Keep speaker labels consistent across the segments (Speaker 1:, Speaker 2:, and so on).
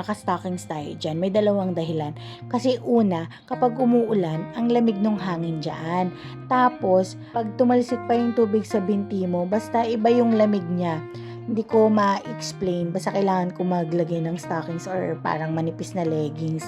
Speaker 1: magkaka-stockings tayo dyan, may dalawang dahilan. Kasi una, kapag umuulan, ang lamig ng hangin dyan. Tapos, pag tumalsik pa yung tubig sa binti mo, basta iba yung lamig niya. Hindi ko ma-explain, basta kailangan ko maglagay ng stockings or parang manipis na leggings.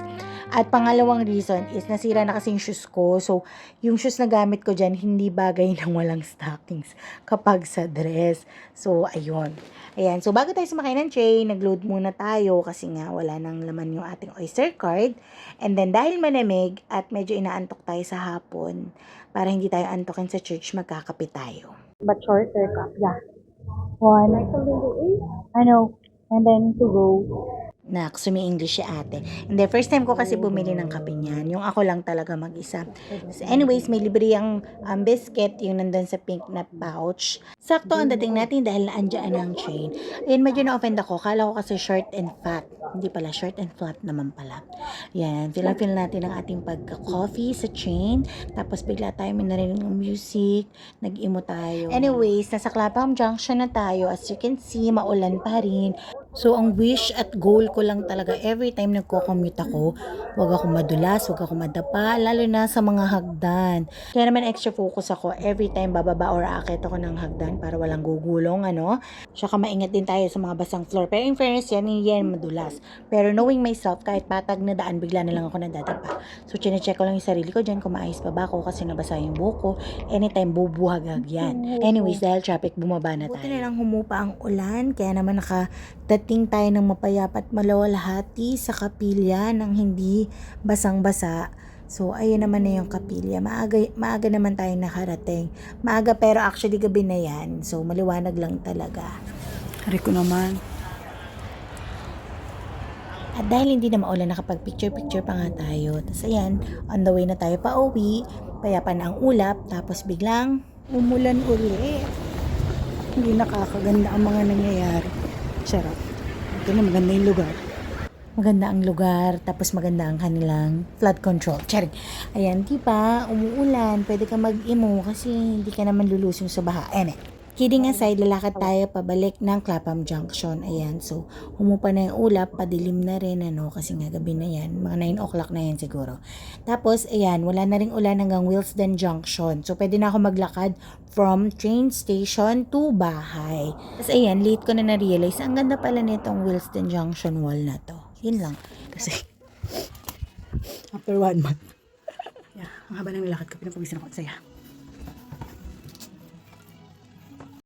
Speaker 1: At pangalawang reason is nasira na kasi yung shoes ko. So, yung shoes na gamit ko dyan, hindi bagay ng walang stockings kapag sa dress. So, ayun. Ayan. So, bago tayo sumakay ng train, nag-load muna tayo kasi nga wala nang laman yung ating Oyster card. And then, dahil malamig at medyo inaantok tayo sa hapon, para hindi tayo antokin sa church, magkakape tayo. But shorter cup, yeah. One. I know. And then to go. Nak, sumi-English si ate. Hindi, first time ko kasi bumili ng kape niyan. Yung ako lang talaga mag-isa. So anyways, may libre yung biscuit, yung nandun sa pink na pouch. Sakto ang dating natin dahil naandyan ang train. Ayun, medyo na-offend ako. Kala ko kasi short and fat. Hindi pala, short and flat naman pala. Yan, feel natin ang ating pagka-coffee sa train. Tapos bigla tayo may narinig ng music. Nag-imo tayo. Anyways, nasa Clapham Junction na tayo. As you can see, maulan pa rin. So, ang wish at goal ko lang talaga every time nagko-commute ako, wag ako madulas, wag ako madapa, lalo na sa mga hagdan. Kaya naman extra focus ako every time bababa or aakyat ako ng hagdan para walang gugulong, ano. Tsaka maingat din tayo sa mga basang floor. Pero in fairness, yan madulas. Pero knowing myself, kahit patag na daan, bigla na lang ako nadadapa. So, chinecheck ko lang yung sarili ko dyan kung maayos pa ba ako kasi nabasa yung buhok ko. Anytime bubuhagag yan. Anyways, dahil traffic, bumaba na tayo. Buti na lang humupa ang ulan, kaya naman dating tayo ng mapayapat malawalhati sa kapilya nang hindi basang-basa. So, ayun naman na yung kapilya. Maaga naman tayo nakarating. Maaga pero actually gabi na yan. So, maliwanag lang talaga.
Speaker 2: Hari ko naman.
Speaker 1: At dahil hindi na maulan, nakapag-picture-picture pa nga tayo. Tapos ayan, on the way na tayo pa uwi. Payapa na ang ulap. Tapos biglang umulan uli.
Speaker 2: Hindi nakakaganda ang mga nangyayari. Sarap. Ito na maganda yung lugar.
Speaker 1: Maganda ang lugar, tapos maganda ang kanilang flood control. Charing. Ayan, di ba? Umuulan, pwede ka mag-imo kasi hindi ka naman lulusong sa baha. Kidding aside, lalakad tayo pabalik ng Clapham Junction. Ayan, so humupa na yung ulap, padilim na rin, kasi nga gabi na yan. Mga 9 o'clock na yan siguro. Tapos, ayan, wala na ring ulan hanggang Willesden Junction. So, pwede na ako maglakad from train station to bahay. Tapos, ayan, late ko na na-realize, ang ganda pala nitong Willesden Junction wall na to. Yun lang. Kasi,
Speaker 2: After 1 month. Yeah, ang haba ng nilakad ko, pinapawisan ako at saya.